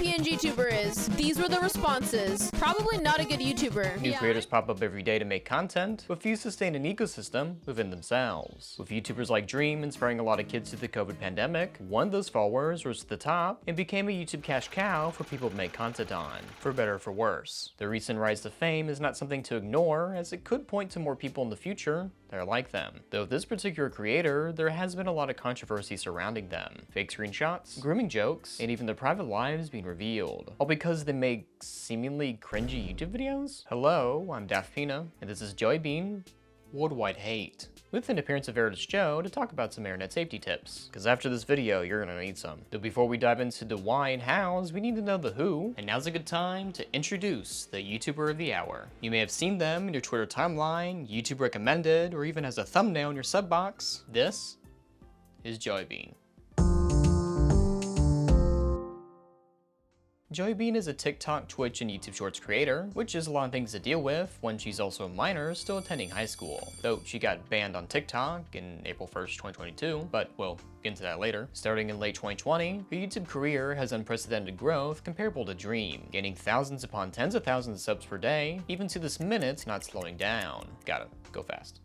PNG tuber is. These were the responses. Probably not a good YouTuber. New creators pop up every day to make content, but few sustain an ecosystem within themselves. With YouTubers like Dream inspiring a lot of kids through the COVID pandemic, one of those followers rose to the top and became a YouTube cash cow for people to make content on, for better or for worse. Their recent rise to fame is not something to ignore, as it could point to more people in the future that are like them. Though with this particular creator, there has been a lot of controversy surrounding them. Fake screenshots, grooming jokes, and even their private lives being revealed. All because they make seemingly cringy YouTube videos? Hello, I'm Dovendraw, and this is JellyBean Worldwide Hate, with an appearance of Veritas Joe to talk about some internet safety tips. Because after this video, you're gonna need some. But before we dive into the why and hows, we need to know the who, and now's a good time to introduce the YouTuber of the hour. You may have seen them in your Twitter timeline, YouTube recommended, or even as a thumbnail in your sub box. This is JellyBean. JellyBean is a TikTok, Twitch, and YouTube Shorts creator, which is a lot of things to deal with when she's also a minor still attending high school. Though she got banned on TikTok in April 1st, 2022, but we'll get into that later. Starting in late 2020, her YouTube career has unprecedented growth comparable to Dream, gaining thousands upon tens of thousands of subs per day, even to this minute not slowing down. Gotta go fast.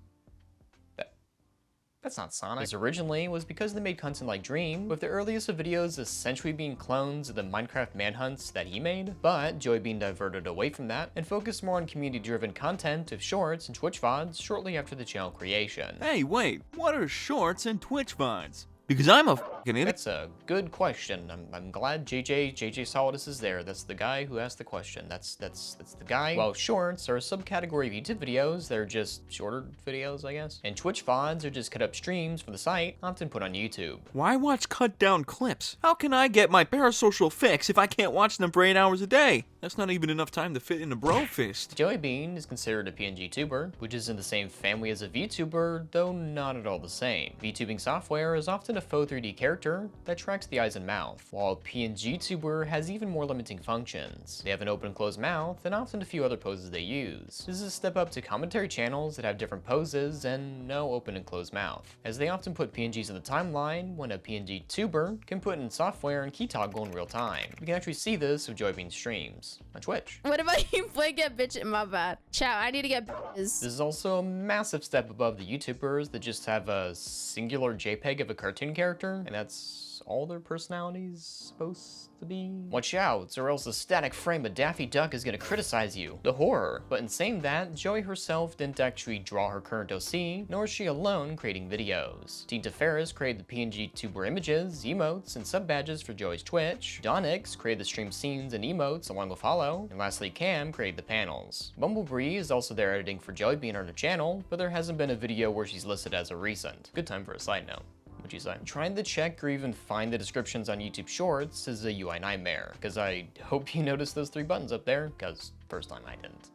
That's not Sonic. This originally was because they made content like Dream, with the earliest of videos essentially being clones of the Minecraft manhunts that he made, but JellyBean diverted away from that and focused more on community-driven content of shorts and Twitch VODs shortly after the channel creation. Hey, wait, what are shorts and Twitch VODs? Because I'm a fucking idiot. That's a good question. I'm glad JJ Solidus is there. That's the guy who asked the question. That's the guy. Well, shorts are a subcategory of YouTube videos. They're just shorter videos, I guess. And Twitch VODs are just cut up streams from the site, often put on YouTube. Why watch cut down clips? How can I get my parasocial fix if I can't watch them for 8 hours a day? That's not even enough time to fit in a bro fist. JellyBean is considered a PNG tuber, which is in the same family as a VTuber, though not at all the same. VTubing software is often a faux 3D character that tracks the eyes and mouth, while a PNG tuber has even more limiting functions. They have an open and closed mouth, and often a few other poses they use. This is a step up to commentary channels that have different poses and no open and closed mouth, as they often put PNGs in the timeline when a PNG tuber can put in software and key toggle in real time. We can actually see this with JellyBean streams on Twitch. What about you play get bitch? My bad. Chat, I need to get bitches. This is also a massive step above the YouTubers that just have a singular JPEG of a cartoon character, and that's all their personalities supposed to be. Watch out, or else the static frame of Daffy Duck is gonna criticize you. The horror. But in saying that, Joey herself didn't actually draw her current OC, nor is she alone creating videos. Tina Ferris created the PNG tuber images, emotes, and sub badges for Joey's Twitch. Donix created the stream scenes and emotes along with Hollow. And lastly, Cam created the panels. Bumblebee is also there editing for JellyBean on her channel, but there hasn't been a video where she's listed as a recent. Good time for a side note. What'd you say? Trying to check or even find the descriptions on YouTube Shorts is a UI nightmare, because I hope you noticed those 3 buttons up there, because first time I didn't.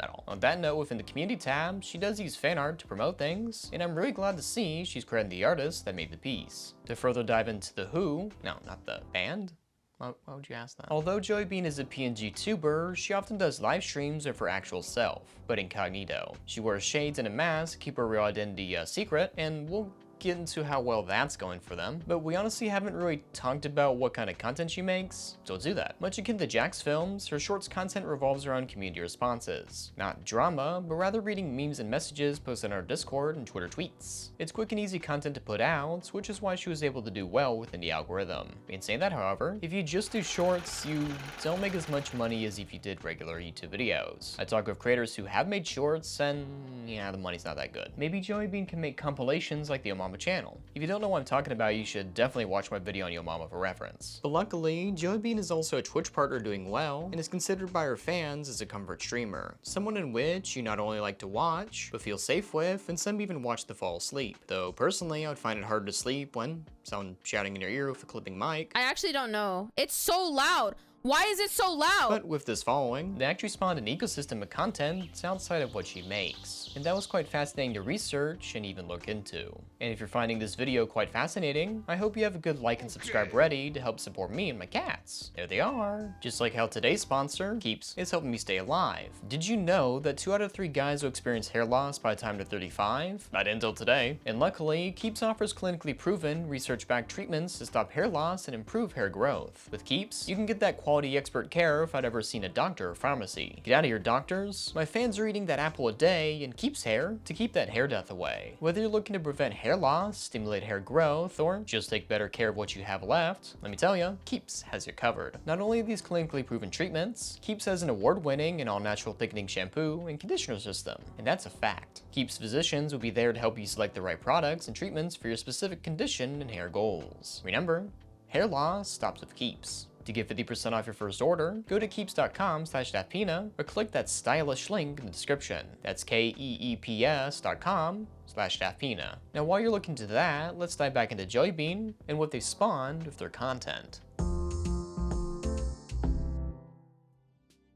At all. On that note, within the community tab, she does use fan art to promote things, and I'm really glad to see she's crediting the artist that made the piece. To further dive into the who, no, not the band. Why would you ask that? Although JellyBean is a PNG tuber, she often does live streams of her actual self, but incognito. She wears shades and a mask to keep her real identity secret, and we'll get into how well that's going for them, but we honestly haven't really talked about what kind of content she makes, so let's do that. Much akin to Jack's films, her shorts content revolves around community responses. Not drama, but rather reading memes and messages posted on our Discord and Twitter tweets. It's quick and easy content to put out, which is why she was able to do well within the algorithm. In saying that, however, if you just do shorts, you don't make as much money as if you did regular YouTube videos. I talk with creators who have made shorts, and yeah, the money's not that good. Maybe JellyBean can make compilations like the Mama channel. If you don't know what I'm talking about, you should definitely watch my video on Yo Mama for reference. But luckily, JellyBean is also a Twitch partner doing well, and is considered by her fans as a comfort streamer. Someone in which you not only like to watch, but feel safe with, and some even watch to fall asleep. Though personally, I would find it hard to sleep when someone shouting in your ear with a clipping mic. I actually don't know. It's so loud. Why is it so loud? But with this following, they actually spawned an ecosystem of content outside of what she makes. And that was quite fascinating to research and even look into. And if you're finding this video quite fascinating, I hope you have a good like and subscribe ready to help support me and my cats. There they are. Just like how today's sponsor, Keeps, is helping me stay alive. Did you know that 2 out of 3 guys will experience hair loss by the time they're 35? Not until today. And luckily, Keeps offers clinically proven, research-backed treatments to stop hair loss and improve hair growth. With Keeps, you can get that quality expert care if I'd ever seen a doctor or pharmacy. Get out of here, doctors. My fans are eating that apple a day and Keeps hair to keep that hair death away. Whether you're looking to prevent hair loss, stimulate hair growth, or just take better care of what you have left, let me tell you, Keeps has you covered. Not only are these clinically proven treatments, Keeps has an award-winning and all-natural thickening shampoo and conditioner system, and that's a fact. Keeps physicians will be there to help you select the right products and treatments for your specific condition and hair goals. Remember, hair loss stops with Keeps. To get 50% off your first order, go to keeps.com/daphina or click that stylish link in the description. That's keeps.com/daphina. Now while you're looking to that, let's dive back into JellyBean and what they spawned with their content.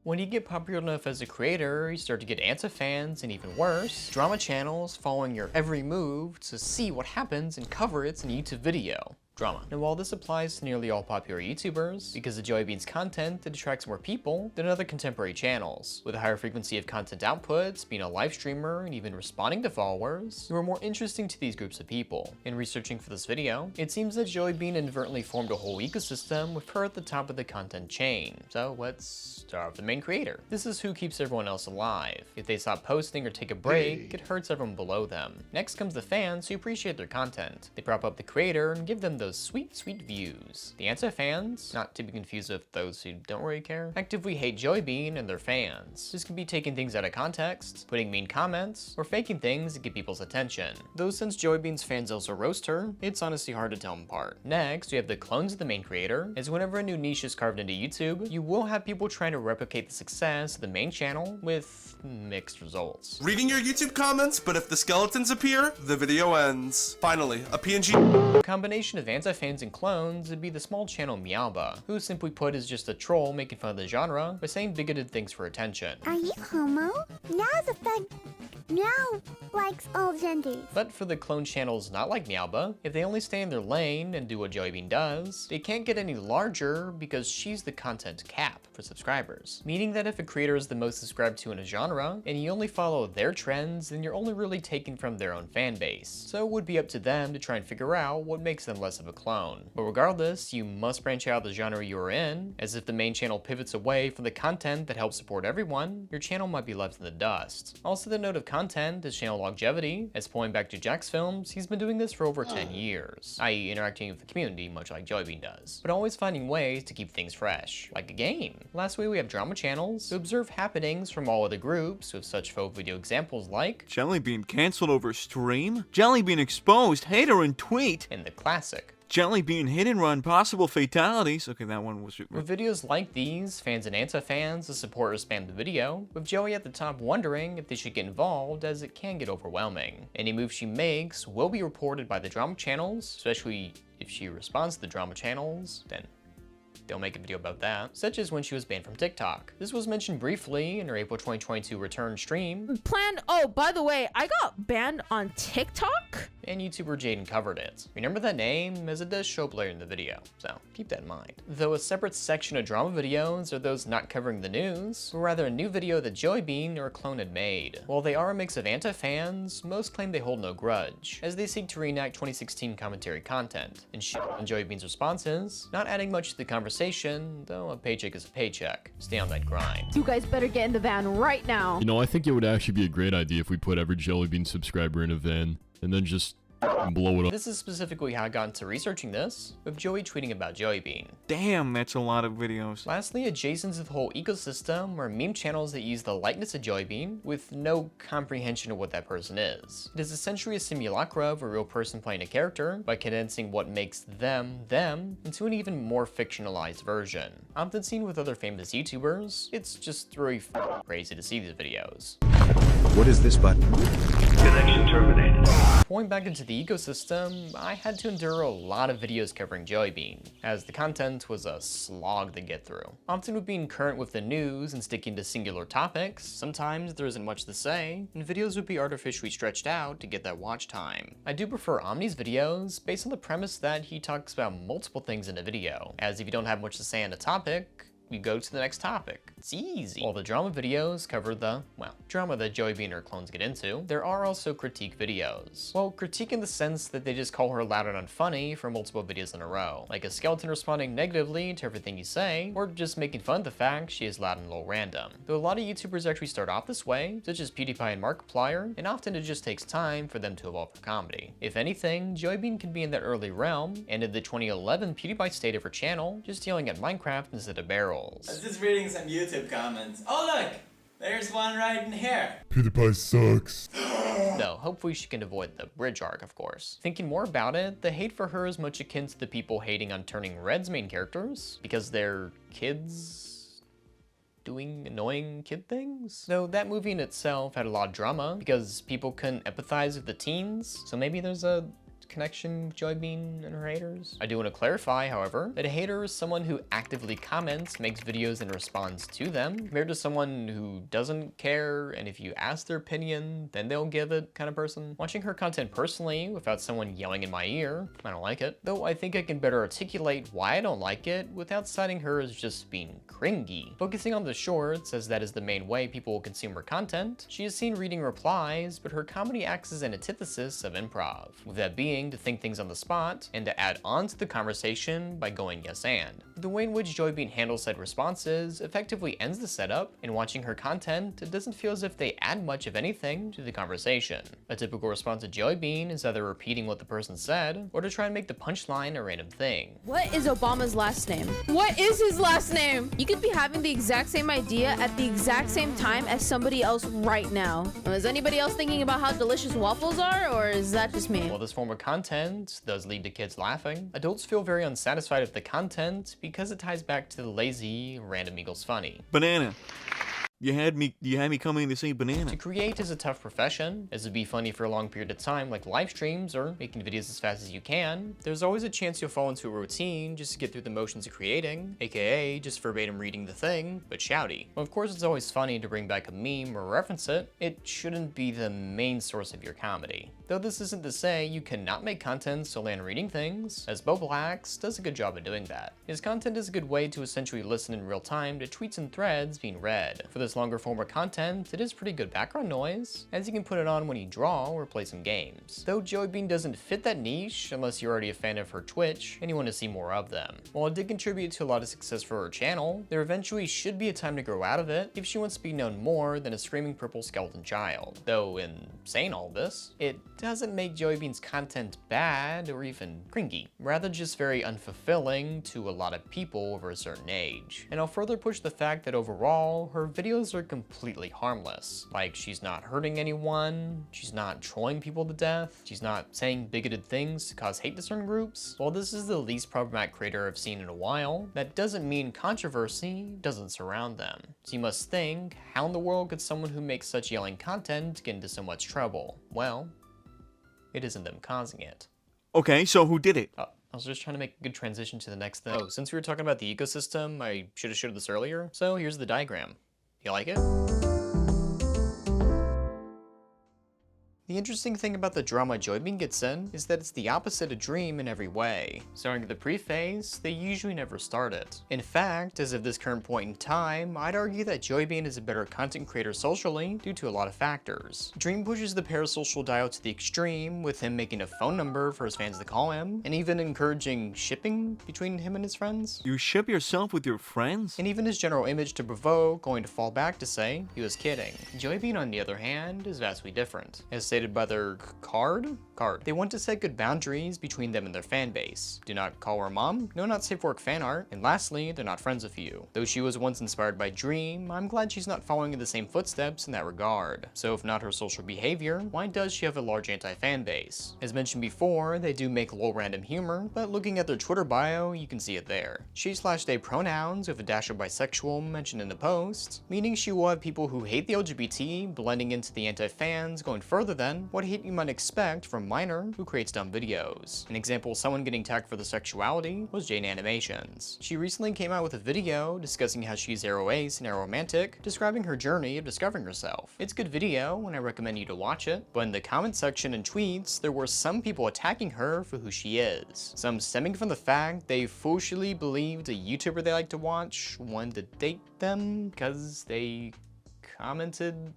When you get popular enough as a creator, you start to get anti-fans and even worse, drama channels following your every move to see what happens and cover it in a YouTube video. Drama. And while this applies to nearly all popular YouTubers, because of JellyBean's content, it attracts more people than other contemporary channels. With a higher frequency of content outputs, being a live streamer, and even responding to followers, you are more interesting to these groups of people. In researching for this video, it seems that JellyBean inadvertently formed a whole ecosystem with her at the top of the content chain. So let's start with the main creator. This is who keeps everyone else alive. If they stop posting or take a break, it hurts everyone below them. Next comes the fans who appreciate their content. They prop up the creator and give them those sweet, sweet views. The anti-fans, not to be confused with those who don't really care, actively hate JellyBean and their fans. This can be taking things out of context, putting mean comments, or faking things to get people's attention. Though since JellyBean's fans also roast her, it's honestly hard to tell them apart. Next, we have the clones of the main creator, as whenever a new niche is carved into YouTube, you will have people trying to replicate the success of the main channel with mixed results. Reading your YouTube comments, but if the skeletons appear, the video ends. Finally, a PNG. A combination of anti-fans and clones would be the small channel Meowba, who simply put is just a troll making fun of the genre by saying bigoted things for attention. Are you homo? Meow's a fag. Meow likes all genders. But for the clone channels not like Meowba, if they only stay in their lane and do what JellyBean does, they can't get any larger because she's the content cap for subscribers. Meaning that if a creator is the most subscribed to in a genre, and you only follow their trends, then you're only really taken from their own fan base. So it would be up to them to try and figure out what makes them less of a clone. But regardless, you must branch out the genre you are in, as if the main channel pivots away from the content that helps support everyone, your channel might be left in the dust. Also, the note of content is channel longevity, as pulling back to Jack's films, he's been doing this for over 10 years, i.e. interacting with the community much like JellyBean does, but always finding ways to keep things fresh, like a game. Lastly, we have drama channels, who observe happenings from all other groups, with such folk video examples like JellyBean canceled over stream? JellyBean exposed, hater and tweet? and the classic JellyBean hit and run, possible fatalities. Okay, that one was... With videos like these, fans and anti-fans, the supporters spam the video, with Joey at the top wondering if they should get involved as it can get overwhelming. Any move she makes will be reported by the drama channels, especially if she responds to the drama channels, then they'll make a video about that, such as when she was banned from TikTok. This was mentioned briefly in her April 2022 return stream. Oh, by the way, I got banned on TikTok? And YouTuber Jaden covered it. Remember that name, as it does show up later in the video, so keep that in mind. Though a separate section of drama videos are those not covering the news, or rather a new video that JellyBean or a clone had made. While they are a mix of anti-fans, most claim they hold no grudge, as they seek to reenact 2016 commentary content, and shit on JellyBean's responses, not adding much to the conversation, though a paycheck is a paycheck. Stay on that grind. You guys better get in the van right now. You know, I think it would actually be a great idea if we put every JellyBean subscriber in a van and then just blow it up. This is specifically how I got into researching this, with Joey tweeting about JellyBean. Damn, that's a lot of videos. Lastly, adjacent to the whole ecosystem are meme channels that use the likeness of JellyBean with no comprehension of what that person is. It is essentially a simulacra of a real person playing a character by condensing what makes them into an even more fictionalized version. Often seen with other famous YouTubers, it's just really crazy to see these videos. What is this button? Connection terminated. Going back into the ecosystem, I had to endure a lot of videos covering JellyBean, as the content was a slog to get through. Often with being current with the news and sticking to singular topics, sometimes there isn't much to say, and videos would be artificially stretched out to get that watch time. I do prefer Omni's videos, based on the premise that he talks about multiple things in a video, as if you don't have much to say on a topic, you go to the next topic. It's easy. While the drama videos cover the, well, drama that JellyBean and her clones get into, there are also critique videos. Well, critique in the sense that they just call her loud and unfunny for multiple videos in a row, like a skeleton responding negatively to everything you say, or just making fun of the fact she is loud and a little random. Though a lot of YouTubers actually start off this way, such as PewDiePie and Markiplier, and often it just takes time for them to evolve for comedy. If anything, JellyBean can be in that early realm, and in the 2011 PewDiePie state of her channel, just yelling at Minecraft instead of barrels. I was just reading some YouTube comments. Oh look! There's one right in here. PewDiePie sucks. Though, hopefully she can avoid the bridge arc, of course. Thinking more about it, the hate for her is much akin to the people hating on Turning Red's main characters, because they're kids doing annoying kid things. Though that movie in itself had a lot of drama, because people couldn't empathize with the teens, so maybe there's a connection with JellyBean and her haters. I do want to clarify, however, that a hater is someone who actively comments, makes videos, and responds to them, compared to someone who doesn't care, and if you ask their opinion, then they'll give it kind of person. Watching her content personally, without someone yelling in my ear, I don't like it. Though I think I can better articulate why I don't like it without citing her as just being cringy. Focusing on the shorts, as that is the main way people will consume her content, she is seen reading replies, but her comedy acts as an antithesis of improv. With that being, to think things on the spot, and to add on to the conversation by going yes and. The way in which JellyBean handles said responses effectively ends the setup, and watching her content, it doesn't feel as if they add much of anything to the conversation. A typical response to JellyBean is either repeating what the person said, or to try and make the punchline a random thing. What is Obama's last name? What is his last name? You could be having the exact same idea at the exact same time as somebody else right now. Is anybody else thinking about how delicious waffles are, or is that just me? While this form of content does lead to kids laughing, adults feel very unsatisfied with the content because it ties back to the lazy, random equals funny. Banana. You had me coming to say banana. To create is a tough profession, as it'd be funny for a long period of time like live streams or making videos as fast as you can. There's always a chance you'll fall into a routine just to get through the motions of creating, aka just verbatim reading the thing, but shouty. Well, of course it's always funny to bring back a meme or reference it, it shouldn't be the main source of your comedy. Though this isn't to say you cannot make content solely on reading things, as Boblax does a good job of doing that. His content is a good way to essentially listen in real time to tweets and threads being read. For this longer form of content, it is pretty good background noise, as you can put it on when you draw or play some games. Though JellyBean doesn't fit that niche unless you're already a fan of her Twitch and you want to see more of them. While it did contribute to a lot of success for her channel, there eventually should be a time to grow out of it if she wants to be known more than a screaming purple skeleton child. Though in saying all this, it doesn't make JellyBean's content bad or even cringy, rather just very unfulfilling to a lot of people over a certain age. And I'll further push the fact that overall, her videos are completely harmless. Like, she's not hurting anyone, she's not trolling people to death, she's not saying bigoted things to cause hate to certain groups. While this is the least problematic creator I've seen in a while, that doesn't mean controversy doesn't surround them. So you must think, how in the world could someone who makes such yelling content get into so much trouble? Well, it isn't them causing it. Okay, so who did it? I was just trying to make a good transition to the next thing. Oh, since we were talking about the ecosystem, I should have showed this earlier. So here's the diagram. You like it? The interesting thing about the drama JellyBean gets in is that it's the opposite of Dream in every way. Starting at the pre-phase, they usually never start it. In fact, as of this current point in time, I'd argue that JellyBean is a better content creator socially due to a lot of factors. Dream pushes the parasocial dial to the extreme, with him making a phone number for his fans to call him, and even encouraging shipping between him and his friends. You ship yourself with your friends? And even his general image to provoke, going to fall back to say he was kidding. JellyBean, on the other hand, is vastly different. As stated dictated by their card. They want to set good boundaries between them and their fan base. Do not call her mom, no not safe work fan art, and lastly, they're not friends with you. Though she was once inspired by Dream, I'm glad she's not following in the same footsteps in that regard. So if not her social behavior, why does she have a large anti-fan base? As mentioned before, they do make lol random humor, but looking at their Twitter bio, you can see it there. She/they pronouns with a dash of bisexual mentioned in the post, meaning she will have people who hate the LGBT blending into the anti-fans, going further than what hate you might expect from Minor, who creates dumb videos. An example of someone getting tagged for the sexuality was Jane Animations. She recently came out with a video discussing how she's aroace and aromantic, describing her journey of discovering herself. It's a good video, and I recommend you to watch it, but in the comment section and tweets, there were some people attacking her for who she is. Some stemming from the fact they foolishly believed a YouTuber they like to watch wanted to date them because they commented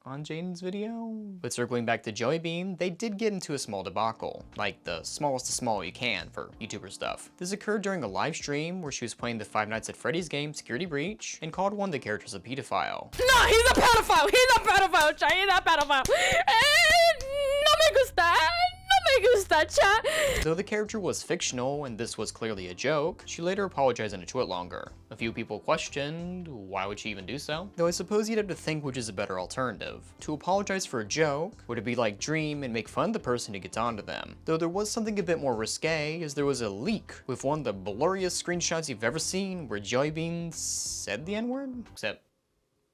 on Jane's video. But circling back to JellyBean, they did get into a small debacle, like the smallest of small you can for YouTuber stuff. This occurred during a live stream where she was playing the Five Nights at Freddy's game Security Breach and called one of the characters a pedophile. No, he's a pedophile! He's a pedophile, chat! He's a pedophile! No me gusta! No me gusta, chat! Though the character was fictional and this was clearly a joke, she later apologized in a tweet longer. A few people questioned why would she even do so? Though I suppose you'd have to think which is a better alternative. To apologize for a joke, would it be like Dream and make fun of the person who gets onto them? Though there was something a bit more risque, as there was a leak with one of the blurriest screenshots you've ever seen where JellyBean said the N-word, except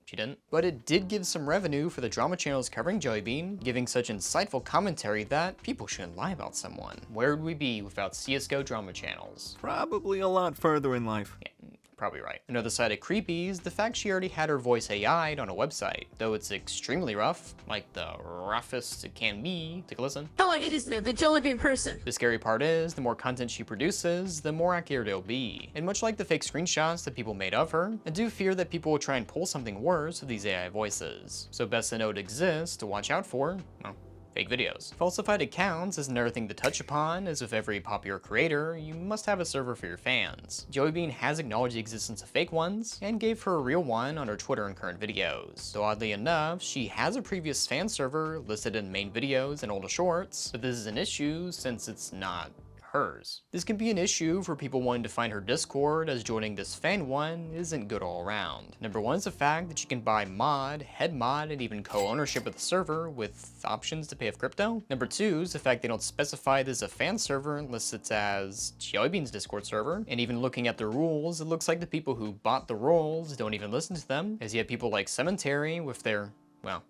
she didn't. But it did give some revenue for the drama channels covering JellyBean, giving such insightful commentary that people shouldn't lie about someone. Where would we be without CSGO drama channels? Probably a lot further in life. Yeah, probably right. Another side of creepy is the fact she already had her voice AI'd on a website. Though it's extremely rough, like the roughest it can be. Take a listen. Hello, it is me, the JellyBean person. The scary part is, the more content she produces, the more accurate it'll be. And much like the fake screenshots that people made of her, I do fear that people will try and pull something worse with these AI voices. So best to know it exists to watch out for, well, fake videos. Falsified accounts is another thing to touch upon, as with every popular creator, you must have a server for your fans. JellyBean has acknowledged the existence of fake ones, and gave her a real one on her Twitter and current videos. Though oddly enough, she has a previous fan server listed in main videos and older shorts, but this is an issue since it's not hers. This can be an issue for people wanting to find her Discord, as joining this fan one isn't good all around. Number one is the fact that you can buy mod, head mod, and even co-ownership of the server with options to pay with crypto. Number two is the fact they don't specify this as a fan server unless it's as JellyBean's Discord server. And even looking at the rules, it looks like the people who bought the roles don't even listen to them, as you have people like Cemetery with their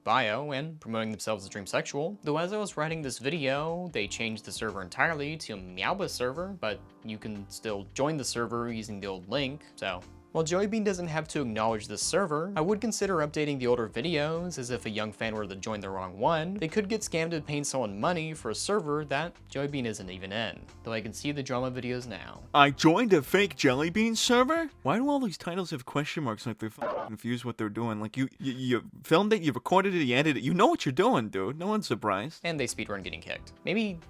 bio and promoting themselves as dreamsexual. Though as I was writing this video, they changed the server entirely to a Meowbus server, but you can still join the server using the old link, so. While JellyBean doesn't have to acknowledge this server, I would consider updating the older videos, as if a young fan were to join the wrong one, they could get scammed into paying someone money for a server that JellyBean isn't even in. Though I can see the drama videos now. I joined a fake JellyBean server? Why do all these titles have question marks like they're confused what they're doing? Like you filmed it, you recorded it, you edited it, you know what you're doing, dude. No one's surprised. And they speedrun getting kicked. Maybe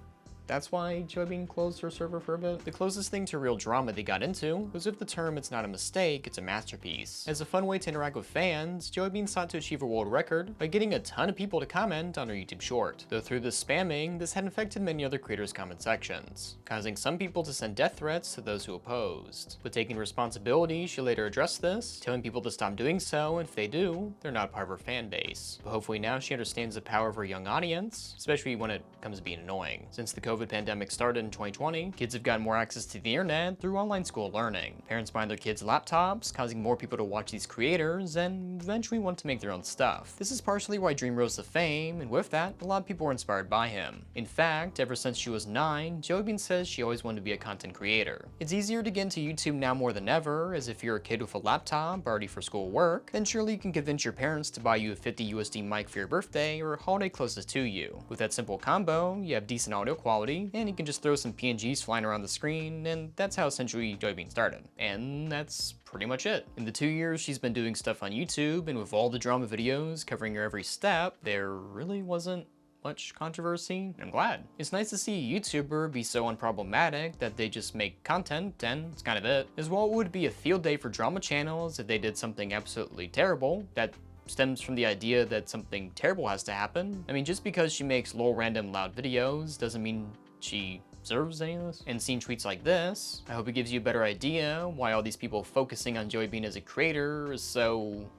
that's why JellyBean closed her server for a bit. The closest thing to real drama they got into was with the term "it's not a mistake, it's a masterpiece." As a fun way to interact with fans, JellyBean sought to achieve a world record by getting a ton of people to comment on her YouTube short. Though through this spamming, this had infected many other creators' comment sections, causing some people to send death threats to those who opposed. But taking responsibility, she later addressed this, telling people to stop doing so, and if they do, they're not part of her fan base. But hopefully now she understands the power of her young audience, especially when it comes to being annoying. Since the COVID pandemic started in 2020, kids have gotten more access to the internet through online school learning. Parents buying their kids laptops, causing more people to watch these creators, and eventually want to make their own stuff. This is partially why Dream rose to fame, and with that, a lot of people were inspired by him. In fact, ever since she was 9, JellyBean says she always wanted to be a content creator. It's easier to get into YouTube now more than ever, as if you're a kid with a laptop already for school work, then surely you can convince your parents to buy you a $50 USD mic for your birthday or a holiday closest to you. With that simple combo, you have decent audio quality, and you can just throw some PNGs flying around the screen, and that's how essentially JellyBean started. And that's pretty much it. In the 2 years she's been doing stuff on YouTube, and with all the drama videos covering her every step, there really wasn't much controversy. I'm glad. It's nice to see a YouTuber be so unproblematic that they just make content and it's kind of it. As well, it would be a field day for drama channels if they did something absolutely terrible that stems from the idea that something terrible has to happen. I mean, just because she makes lol random loud videos doesn't mean she deserves any of this. And seeing tweets like this, I hope it gives you a better idea why all these people focusing on JellyBean as a creator is so...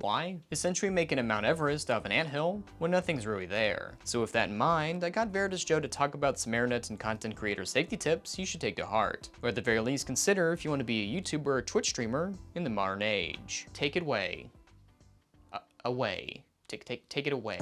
why? Essentially making a Mount Everest out of an anthill when nothing's really there. So with that in mind, I got Veritas Joe to talk about some internet and content creator safety tips you should take to heart, or at the very least consider if you want to be a YouTuber or Twitch streamer in the modern age. Take it away. Away. Take it away.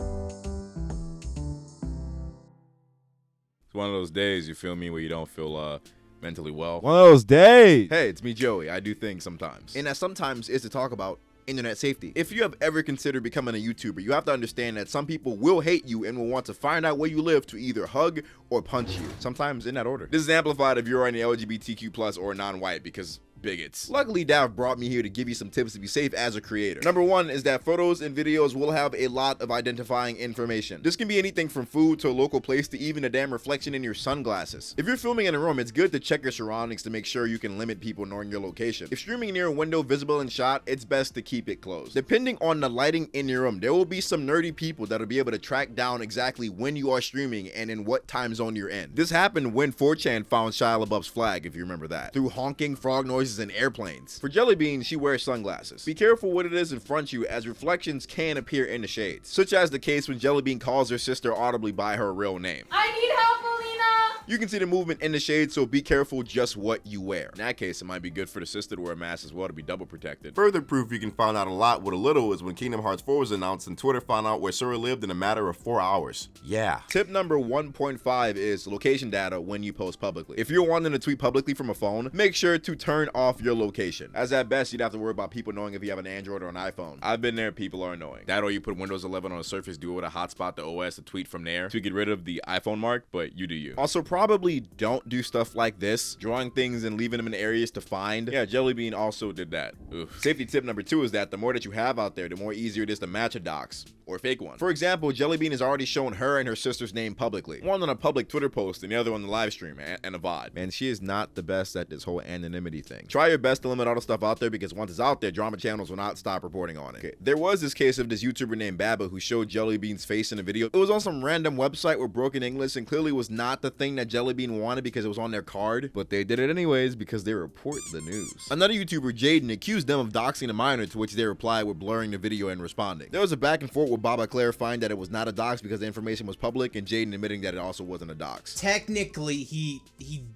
It's one of those days, you feel me, where you don't feel mentally well. One of those days. Hey, it's me, Joey. I do things sometimes. And that sometimes is to talk about internet safety. If you have ever considered becoming a YouTuber, you have to understand that some people will hate you and will want to find out where you live to either hug or punch you, sometimes in that order. This is amplified if you're any LGBTQ+ or non-white, because bigots. Luckily, Dav brought me here to give you some tips to be safe as a creator. Number one is that photos and videos will have a lot of identifying information. This can be anything from food to a local place to even a damn reflection in your sunglasses. If you're filming in a room, it's good to check your surroundings to make sure you can limit people knowing your location. If streaming near a window visible in shot, it's best to keep it closed. Depending on the lighting in your room, there will be some nerdy people that'll be able to track down exactly when you are streaming and in what time zone you're in. This happened when 4chan found Shia LaBeouf's flag, if you remember that, through honking, frog noises, and airplanes. For JellyBean, she wears sunglasses. Be careful what it is in front of you, as reflections can appear in the shades, such as the case when JellyBean calls her sister audibly by her real name. I need help, Alina! You can see the movement in the shade, so be careful just what you wear. In that case, it might be good for the sister to wear a mask as well to be double protected. Further proof you can find out a lot with a little is when Kingdom Hearts 4 was announced and Twitter found out where Sora lived in a matter of 4 hours. Yeah. Tip number 1.5 is location data when you post publicly. If you're wanting to tweet publicly from a phone, make sure to turn off your location, as at best you'd have to worry about people knowing if you have an Android or an iPhone. I've been there, people are annoying. That or you put Windows 11 on a Surface Duo with a hotspot to OS to tweet from there to get rid of the iPhone mark, but you do you. Also, probably don't do stuff like this, drawing things and leaving them in areas to find. Yeah, JellyBean also did that. Oof. Safety tip number 2 is that the more that you have out there, the more easier it is to match a dox or fake one. For example, JellyBean has already shown her and her sister's name publicly, one on a public Twitter post and the other on the live stream and a VOD. Man, she is not the best at this whole anonymity thing. Try your best to limit all the stuff out there, because once it's out there, drama channels will not stop reporting on it. Okay. There was this case of this YouTuber named Baba who showed JellyBean's face in a video. It was on some random website with broken English and clearly was not the thing that JellyBean wanted because it was on their card, but they did it anyways because they report the news. Another YouTuber, Jaden, accused them of doxing a minor, to which they replied with blurring the video and responding. There was a back and forth with Baba clarifying that it was not a dox because the information was public, and Jaden admitting that it also wasn't a dox. Technically, he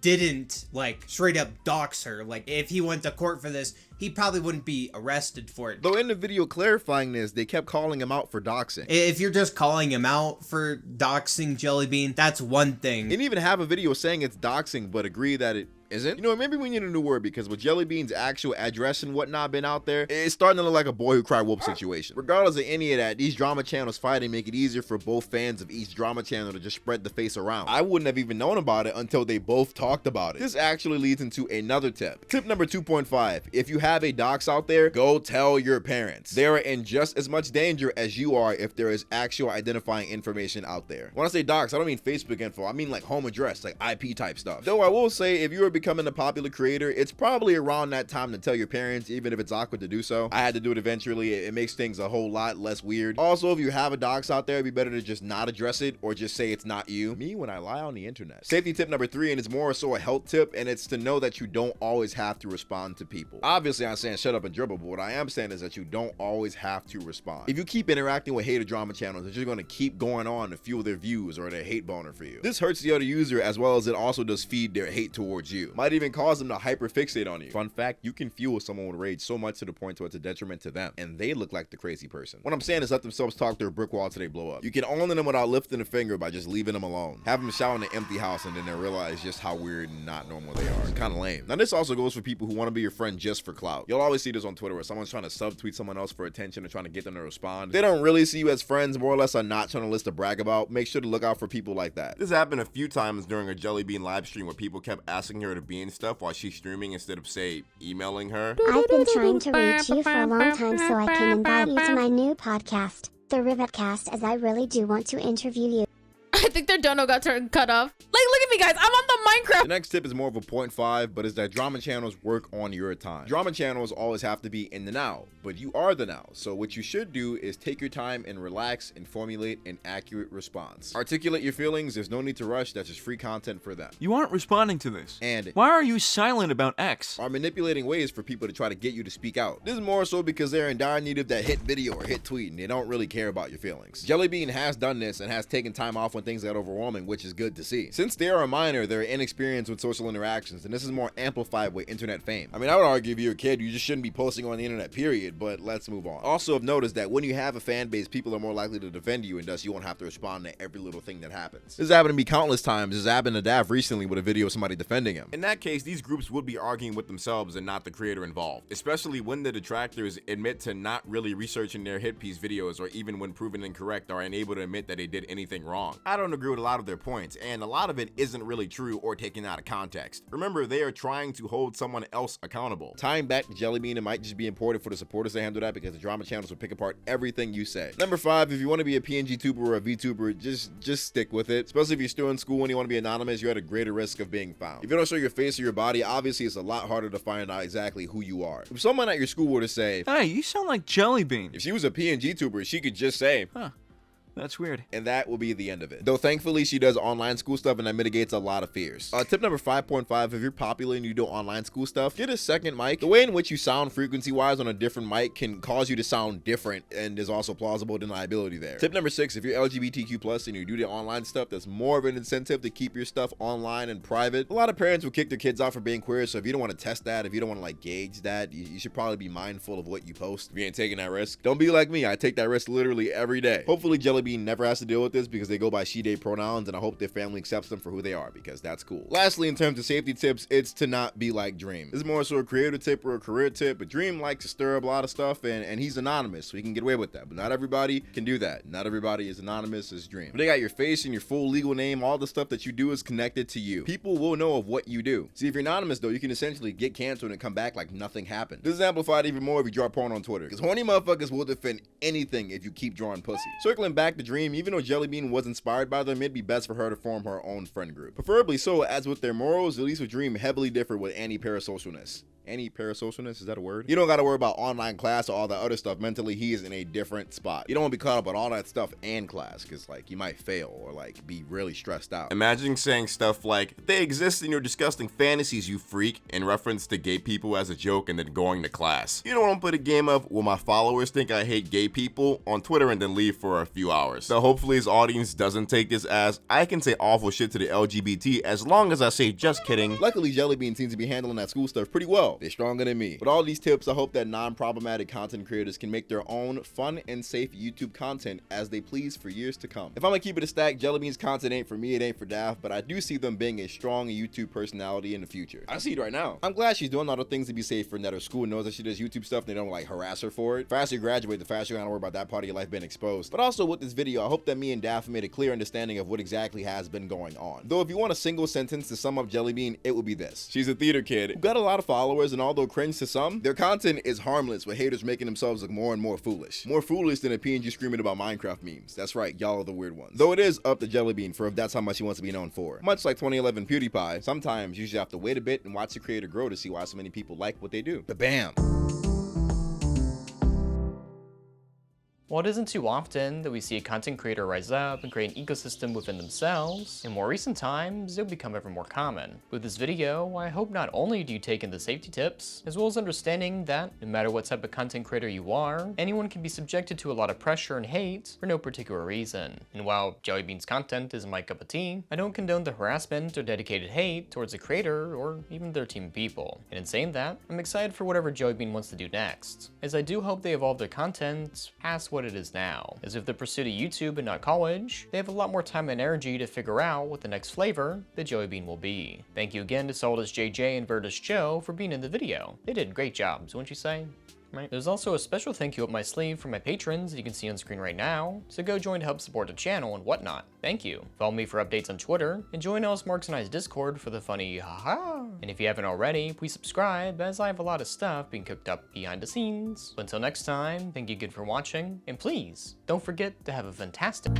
didn't like straight up dox her. Like, if he went to court for this, he probably wouldn't be arrested for it. Though in the video clarifying this, they kept calling him out for doxing. If you're just calling him out for doxing JellyBean, that's one thing. They didn't even have a video saying it's doxing, but agree that it isn't. You know, maybe we need a new word, because with JellyBean's actual address and whatnot been out there, it's starting to look like a boy who cried wolf situation. Regardless of any of that, these drama channels fighting make it easier for both fans of each drama channel to just spread the face around. I wouldn't have even known about it until they both talked about it. This actually leads into another tip. Tip number 2.5. If you have a dox out there, go tell your parents. They are in just as much danger as you are if there is actual identifying information out there. When I say dox, I don't mean Facebook info. I mean like home address, like IP type stuff. Though I will say, if you are becoming a popular creator, it's probably around that time to tell your parents, even if it's awkward to do so. I had to do it eventually. It makes things a whole lot less weird. Also, if you have a dox out there, it'd be better to just not address it or just say it's not you. Me when I lie on the internet. Safety tip number 3, and it's more so a health tip, and it's to know that you don't always have to respond to people. Obviously, I'm saying shut up and dribble, but what I am saying is that you don't always have to respond. If you keep interacting with hater drama channels, it's just going to keep going on to fuel their views or their hate boner for you. This hurts the other user as well as it also does feed their hate towards you. Might even cause them to hyperfixate on you. Fun fact, you can fuel someone with rage so much to the point to it's a detriment to them, and they look like the crazy person. What I'm saying is let themselves talk through a brick wall till they blow up. You can own them without lifting a finger by just leaving them alone. Have them shout in an empty house and then they'll realize just how weird and not normal they are. It's kind of lame. Now this also goes for people who want to be your friend just for clout. You'll always see this on Twitter where someone's trying to subtweet someone else for attention or trying to get them to respond. They don't really see you as friends, more or less are not trying to list to brag about. Make sure to look out for people like that. This happened a few times during a JellyBean live stream where people kept asking her to be in stuff while she's streaming instead of, say, emailing her. I've been trying to reach you for a long time so I can invite you to my new podcast, The Rivetcast, as I really do want to interview you. I I think their dono got cut off. Like, look at me, guys. I'm on the Minecraft. The next tip is more of a 0.5, but is that drama channels work on your time. Drama channels always have to be in the now, but you are the now. So what you should do is take your time and relax and formulate an accurate response. Articulate your feelings. There's no need to rush. That's just free content for them. You aren't responding to this. And why are you silent about X? Are manipulating ways for people to try to get you to speak out. This is more so because they're in dire need of that hit video or hit tweet and they don't really care about your feelings. JellyBean has done this and has taken time off when things got overwhelming, which is good to see. Since they are a minor, they're inexperienced with social interactions, and this is more amplified with internet fame. I mean, I would argue if you're a kid, you just shouldn't be posting on the internet, period, but let's move on. Also, have noticed that when you have a fan base, people are more likely to defend you, and thus you won't have to respond to every little thing that happens. This has happened to me countless times. This happened to Dav recently with a video of somebody defending him. In that case, these groups would be arguing with themselves and not the creator involved, especially when the detractors admit to not really researching their hit piece videos, or even when proven incorrect are unable to admit that they did anything wrong. I don't agree with a lot of their points, and a lot of it isn't really true or taken out of context. Remember, they are trying to hold someone else accountable. Tying back to JellyBean, it might just be important for the supporters to handle that because the drama channels will pick apart everything you say. Number 5, if you want to be a PNG tuber or a VTuber, just stick with it. Especially if you're still in school and you want to be anonymous, you're at a greater risk of being found. If you don't show your face or your body, obviously it's a lot harder to find out exactly who you are. If someone at your school were to say, "Hey, you sound like JellyBean," if she was a PNG tuber, she could just say, "Huh. That's weird." And that will be the end of it. Though thankfully she does online school stuff and that mitigates a lot of fears. Tip number 5.5, if you're popular and you do online school stuff, get a second mic. The way in which you sound frequency wise on a different mic can cause you to sound different, and there's also plausible deniability there. Tip number 6, if you're LGBTQ+ and you do the online stuff, that's more of an incentive to keep your stuff online and private. A lot of parents will kick their kids out for being queer, so if you don't want to test that, if you don't want to like gauge that, you should probably be mindful of what you post. If you ain't taking that risk, don't be like me. I take that risk literally every day. Hopefully JellyBean never has to deal with this because they go by she, they pronouns, and I hope their family accepts them for who they are because that's cool. Lastly, in terms of safety tips, it's to not be like Dream. This is more so a creator tip or a career tip, but Dream likes to stir up a lot of stuff and he's anonymous, so he can get away with that. But not everybody can do that. Not everybody is anonymous as Dream. But they got your face and your full legal name. All the stuff that you do is connected to you. People will know of what you do. See, if you're anonymous though, you can essentially get canceled and come back like nothing happened. This is amplified even more if you draw porn on Twitter, because horny motherfuckers will defend anything if you keep drawing pussy. Circling back to Dream, even though JellyBean was inspired by them, it'd be best for her to form her own friend group. Preferably so, as with their morals, at least with Dream, heavily differ with anti-parasocialness. Anti-parasocialness, is that a word? You don't gotta worry about online class or all that other stuff. Mentally, he is in a different spot. You don't want to be caught up on all that stuff and class, because like you might fail or like be really stressed out. Imagine saying stuff like, "They exist in your disgusting fantasies, you freak," in reference to gay people as a joke, and then going to class. You don't want to put a game of, "Will my followers think I hate gay people?" on Twitter and then leave for a few hours. So hopefully his audience doesn't take this as, I can say awful shit to the LGBT as long as I say just kidding. Luckily, JellyBean seems to be handling that school stuff pretty well. They're stronger than me. With all these tips, I hope that non-problematic content creators can make their own fun and safe YouTube content as they please for years to come. If I'm gonna keep it a stack, JellyBean's content ain't for me, it ain't for Daft, but I do see them being a strong YouTube personality in the future. I see it right now. I'm glad she's doing all the things to be safe and that her school knows that she does YouTube stuff and they don't like harass her for it. The faster you graduate, the faster you're gonna worry about that part of your life being exposed. But also with this video, I hope that me and Daft made a clear understanding of what exactly has been going on. Though if you want a single sentence to sum up JellyBean, it would be this. She's a theater kid who got a lot of followers, and although cringe to some, their content is harmless with haters making themselves look more and more foolish. More foolish than a PNG screaming about Minecraft memes. That's right, y'all are the weird ones. Though it is up to JellyBean for if that's how much he wants to be known for. Much like 2011 PewDiePie, sometimes you just have to wait a bit and watch the creator grow to see why so many people like what they do. Bam! While it isn't too often that we see a content creator rise up and create an ecosystem within themselves, in more recent times, it'll become ever more common. With this video, I hope not only do you take in the safety tips, as well as understanding that no matter what type of content creator you are, anyone can be subjected to a lot of pressure and hate for no particular reason. And while JellyBean's content isn't my cup of tea, I don't condone the harassment or dedicated hate towards the creator or even their team of people. And in saying that, I'm excited for whatever JellyBean wants to do next, as I do hope they evolve their content past what it is now, as if they pursued YouTube and not college, they have a lot more time and energy to figure out what the next flavor that JellyBean will be. Thank you again to Saldus JJ and Virtus Joe for being in the video. They did great jobs, wouldn't you say? Right. There's also a special thank you up my sleeve for my patrons that you can see on screen right now, so go join to help support the channel and whatnot. Thank you. Follow me for updates on Twitter, and join us Marks and I's Discord for the funny haha. And if you haven't already, please subscribe, as I have a lot of stuff being cooked up behind the scenes. But until next time, thank you again for watching, and please, don't forget to have a fantastic